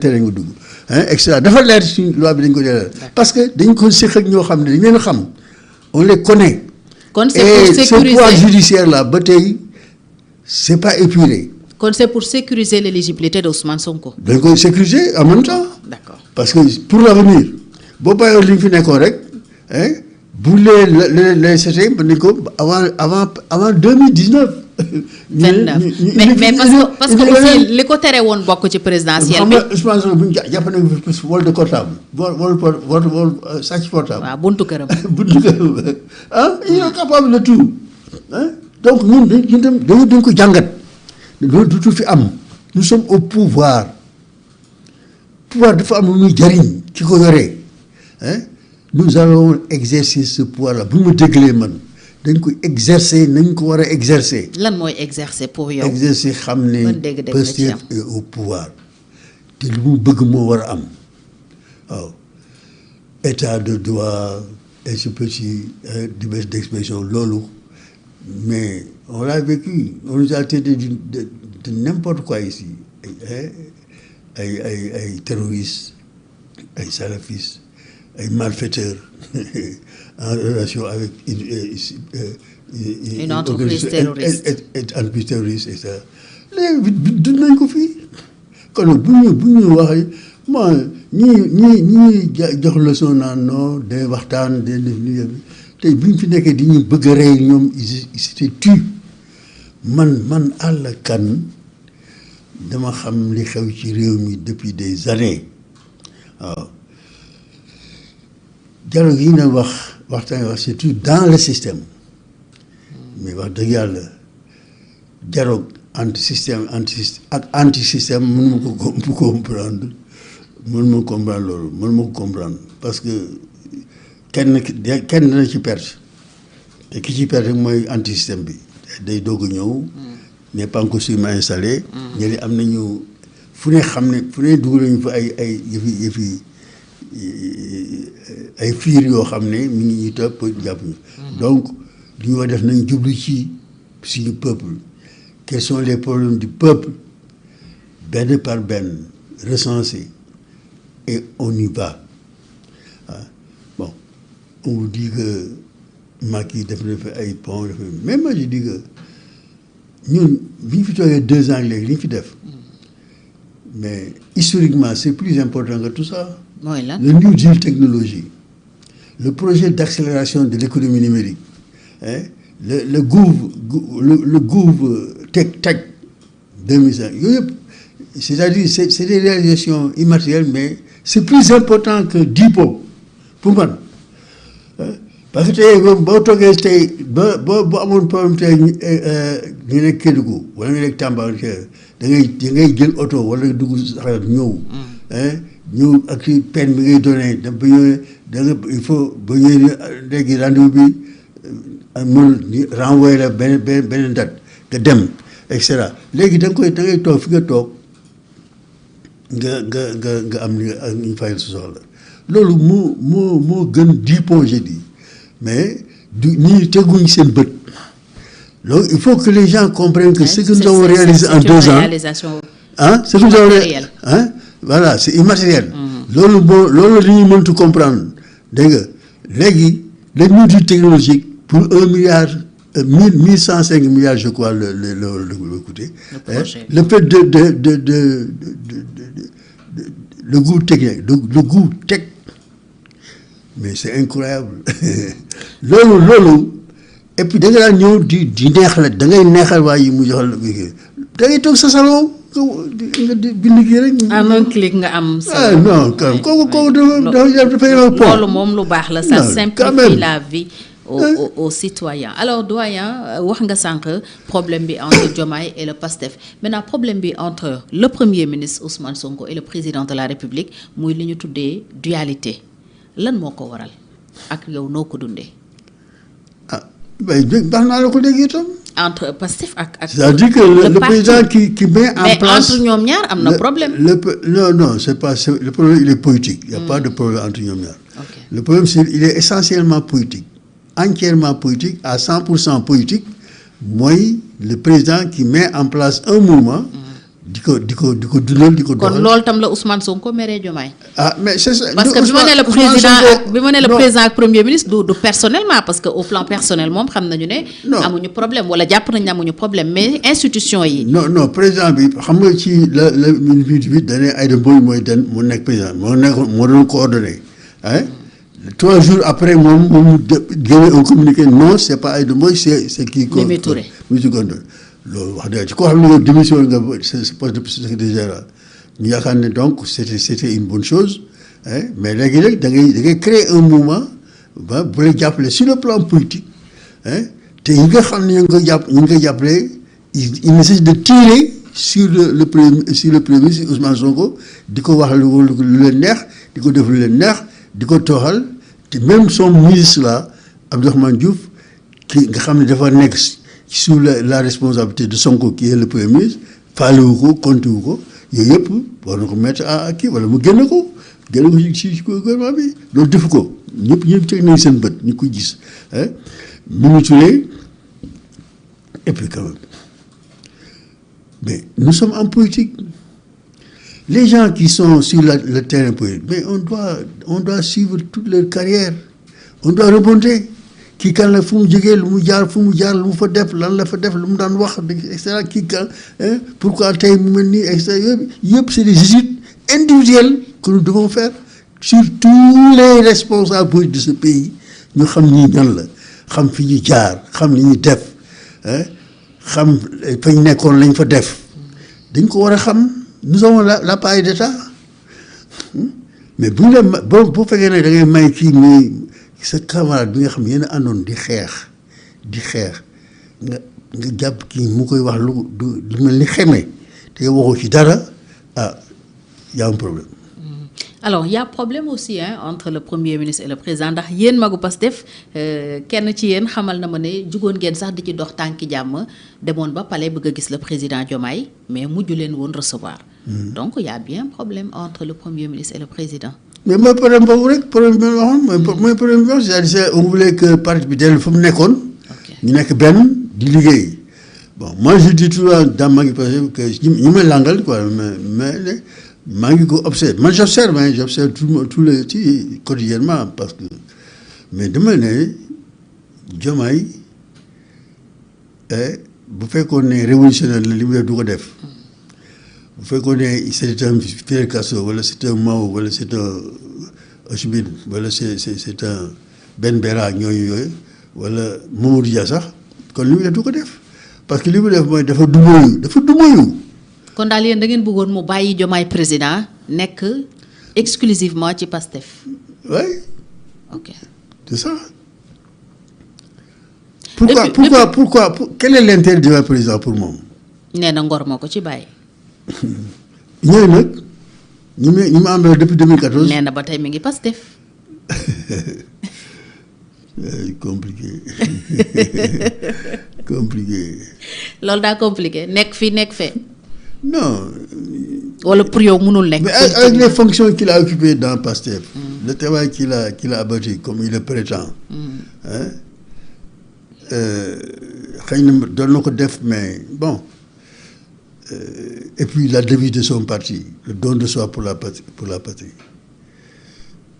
tere nga dugg et cetera dafa leer suñu loi bi dañ ko leeral parce que dañ ko séq ak ñoo xam ne dañ leen xam on les connaît. kon c'est pour sécuriser ce pouvoir judiciaire là ba tey c'est pas épuré. kon c'est pour sécuriser l'éligibilité d'Ousmane Sonko. dañ koy sécuriser en même temps. D'accord. parce que pour l'avenir boo bàyyoo li ñu fi nekkoon rek bu les seetee mën nañ ko avant 2019. mais parce que aussi li ko tere woon bokk ci présidentielle bi. xam nga Ousmane Sonko bu ñu jàpp nañ ko fi vol de portable vol sàcc portable. waaw buntu këram. il est capable de tout donc ñun dañ ko jàngat loolu dutu fi am nous sommes au pouvoir dafa am lu muy jariñ ci ko yoree nous allons exercer ce pouvoir là bu ñu ma déglee man dañ koy exercer nañ ko war a exercer. lan mooy exercer pour yow. exercer xam ne Pastef est au pouvoir te lu mu bëgg moo war a am waaw état de droit et ce petit liberté d'expression loolu mais on l'a vécu on nous a traité de n'importe quoi ici ay terroristes ay salafistes ay malfaiteurs en relation avec une entreprise terroriste entreprise terroriste et ça léegi dund nañ ko fii kon bu ñu waxee moi ñii jox leçon naan non day waxtaan day def li tey bu ñu fi nekkee di ñu bëgg a rey ñoom ils s'étaient tués man Alla Kane dama xam li xew ci réew mi depuis des années waaw dialogue yi ñu doon waxtaan c'est tout dans le système mais wax dëgg yàlla dialogue anti système mënu ma ko comprendre parce que kenn dana ci perte te ki ci perte mooy anti système bi day doog a ñëw n'est pas encore sûrement installé ñëli am nañu fu ne xam ne fu ne dugg nañu fa ay yëfi ay fiir yoo xam ne mi ngi ñuy topp jàpp ñu donc li ñu war def nañ jublu ci suñu peuple quels sont les problèmes du peuple benn par benn recensé et on y va bon on vous dit que Macky def na fi ay pont mais moi je dis que ñun bi ñu fi toogee 2 ans léegi li ñu fi def mais historiquement c'est plus important que tout ça. mooy lan le New Deal technologie le projet d'accélération de l'économie numérique le Gouv Tech 2005 yooyu yëpp c'est-à-dire c'est des réalisations immatérielles mais c'est plus important que DIPO pour man parce que tey boo toogee tey boo amoon problème tey ñu nekk Kédougou wala nga nekk Tamba da ngay jël oto wala dugg saxaar ñëw ak peine bi ngay donné da ba ñëwee da nga il faut ba ñëwee léegi rendez-vous bi mën renvoyer la benn date nga dem et cetera léegi da ngay toog fi nga toog nga am ni ñu fayal sa soxla loolu moo gën 10 points j'ai dit mais ñii teguñ seen bët loolu il faut que les gens comprennent que ce que nous avons réalisé en 2 ans ce que nous avons réalisé voilà c'est immatériel. loolu li ñuy mëntu comprendre dégg nga léegi le New Deal technologique pour 1 milliard 1105 milliards je crois le coûter. Le fait le Gouv technique le Gouv Tech mais c'est incroyable loolu et puis da nga daan ñëw di neexal da ngay neexal waaye yi mu joxal da ngay toog sa salon. en un clic nga am. non kooku dafay loolu moom lu baax la. ça simplifie la vie aux citoyens. alors doyen wax nga sànq problème bi entre Diomaye et le PASTEF maintenant problème bi entre le premier ministre Ousmane Sonko et le président de la République muy li ñu tuddee dualité lan moo ko waral ak yow noo ko dundee. baax naa la ko dégg itam. entre Pastef ak c'est-à-dire que le président qui met en place. mais entre ñoom ñaar am na problème. non c'est pas le problème il est politique. Il y a pas de problème entre ñoom ñaar. Le problème il est essentiellement politique entièrement politique à 100% politique mooy le président qui met en place un mouvement di ko dundal di ko doxal. kon loolu tam la Ousmane Sonko meree Diomaye. Mais c'est ça. parce que bi ma ne le président ak premier ministre du personnellement parce que au plan personnel moom xam nañu ne. amuñu problème wala jàpp nañu ne amuñu problème mais institution yi. non président bi xam nga ci la minute bi dañuy Aïda Mbodj mooy mu nekk président moo doon coordonné hein. 3 jours après moom génne un communiqué non c'est pas Aïda Mbodj c'est kii. Mimi Touré loolu wax dëgg ci koo xam ne nga démission nga sa poste de secrétaire général ñu yaakaar ne donc c'était une bonne chose hein mais léegi nag da ngay créer un mouvement ba bu la jàppale sur le plan politique hein te ñi nga xam ne ñu ngi koy jàppale il nécessite de tirer sur le premier ministre Ousmane Sonko di ko wax lu leen neex di ko def lu leen neex di ko tooxal te même son ministre là Abdourahmane Diouf ki nga xam ne dafa nekk sous la responsabilité de Sonko qui est le premier ministre faalewu ko compté wu ko yooyu yëpp war na ko mettre à kii wala mu génn ko ci gouvernement bi loolu defu ko ñëpp teg nañ seen bët ñu koy gis Mimi Touré et puis quand même mais nous sommes en politique les gens qui sont sur le terrain politique mais on doit suivre toute leur carrière on doit remonter kii kan la fu mu jógee lu mu jaar lu mu fa def lan la fa def lu mu daan wax et cetera kii kan pourquoi tey mu mel nii et cetera yëpp c'est des études individuelles que nous devons faire sur tous les responsables politiques de ce pays ñu xam ñii ñan la xam fi ñu jaar xam li ñu def xam fa ñu nekkoon lañ fa def dañ ko war a xam nous avons l'appareil d'État mais bu ñu la boo fekkee ne da ngay may kii muy sa camarade bi nga xam yéen a àndoon di xeex nga jàpp kii mu koy wax lu mel ni xeme te waxoo ci dara y a un problème. Alors il y a problème aussi entre le premier ministre et le président ndax yéen magu Pastef kenn ci yéen xamal na ma ne jugoon ngeen sax di ci dox tànki jàmm demoon ba palais bëgg a gis le président Diomaye mais mujj leen woon recevoir. Donc il y a bien problème entre le premier ministre et le président. mais mooy problème boobu rek problème bi ma waxoon mooy problème bi c'est-à-dire on voulait que parti bi dellu fa mu nekkoon. ñu nekk benn di liggéey bon moi je dis tout le temps maa ngi passé que ñi may langal quoi mais maa ngi ko observe man j'observe tous les ci quotidiennement parce que mais dama ne Diomaye bu fekkoon ne révolutionnaire la li mu def du ko def. bu fekkoon ne c'est un Fidel Castro wala c'est un Mao wala c'est un Ho Chi Minh wala c'est un Ben Bella ak yooyu wala Mamadou Dia sax kon li mu def du ko def parce que li mu def mooy dafa dumóoyu kon daal yéen da ngeen bëggoon mu bàyyi Diomaye président nekk exclusivement ci Pastef. oui. ok c'est ça. pourquoi quel est l'intérêt de Diomaye président pour moom. nee na ngor moo ko ci bàyyi. ñooñu nag ñi ma àndal depuis 2014. nee na ba tey mi ngi Pastef. compliqué. loolu daa compliqué nekk fii nekk fee. non. wala pour yow mënul nekk. mais avec les fonctions qu'il a occupées dans Pastef. le travail qu'il a abattu comme il le prétend. xëy na doon na ko def mais bon. Et puis la devise de son parti le don de soi pour la patrie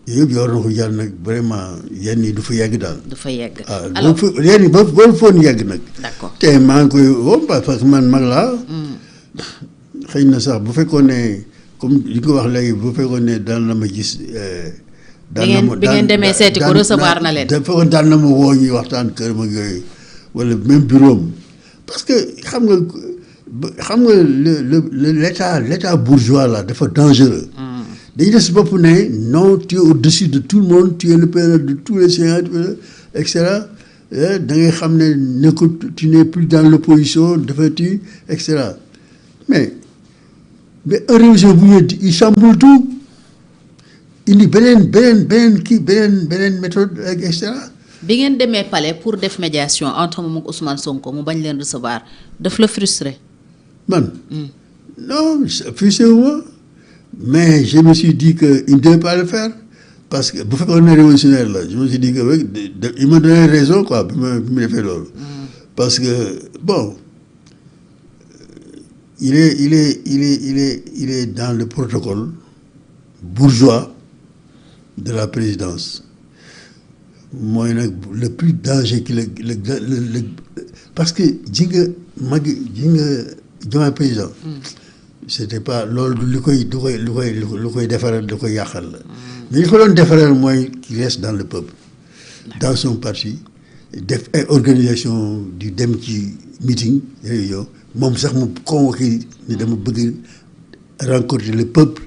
yooyu yëpp yor na ko yàlla nag vraiment yenn yi du fa yegg daal. du fa yegg. alors yenn yi ba foon yegg nag. d'accord te maa ngi koy woo parce que man mag laa. xëy na sax bu fekkoon ne comme li ko wax léegi bu fekkoon ne daan na ma gis. bi ngeen demee seeti ko recevoir na leen. bu fekkoon daan na ma woo ñuy waxtaan kër mag yooyu wala même bureau parce que xam nga l'état bourgeois là dafa dangereux. dañu des bopp ne non tu es au-dessus de tout le monde tu es le père de tous les sénateurs et cetera da ngay xam ne nekkul tu n'es plus dans l'opposition dafa ti et cetera mais un révision bu ñëwee il chamboule tout indi beneen méthode et cetera. bi ngeen demee palais pour def médiation entre moom ak Ousmane Sonko mu bañ leen recevoir daf la frustré. man. non frustré wu ma mais je me suis dit que il ne devait pas le faire parce que bu fekkoon ne révolutionnaire la je me suis dit que il m'a donné raison quoi bi mu defee loolu. parce que bon il est dans le protocole bourgeois de la présidence. Mooy nag le plus danger qui le parce que ji nga Diomaye président. C'était pas loolu lu koy defaral lu koy yàqal la. mais li ko doon defaral mooy qu'il reste dans le peuple. dans son parti def ay organisation di dem ci meeting réunion moom sax mu convoqué ni dama bëgg rencontrer le peuple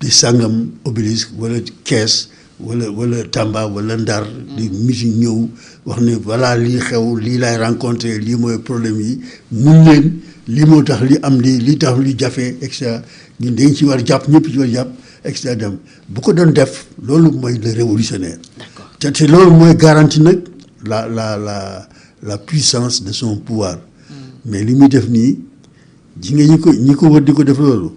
di Sangam Obélisque wala Kees wala Tamba wala Ndar di meeting ñëw wax ne voilà lii xew lii laay rencontrer lii mooy problème yi muñ leen lii moo tax li am lii tax li jafe et cetera ñun dañ ci war jàpp ñëpp ci war jàpp et cetera dem bu ko doon def loolu mooy le révolutionnaire. D'accord. te loolu mooy garantie nag la puissance de son pouvoir. mais li muy def nii ji nga ñi ko wër di ko def loolu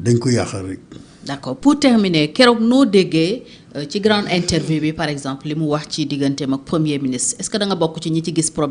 dañ ko yàqal rek. D'accord. Pour terminer keroog noo déggee ci grande interview bi par exemple li mu wax ci digganteem ak premier ministre est-ce que da nga bokk ci ñi ci gis problème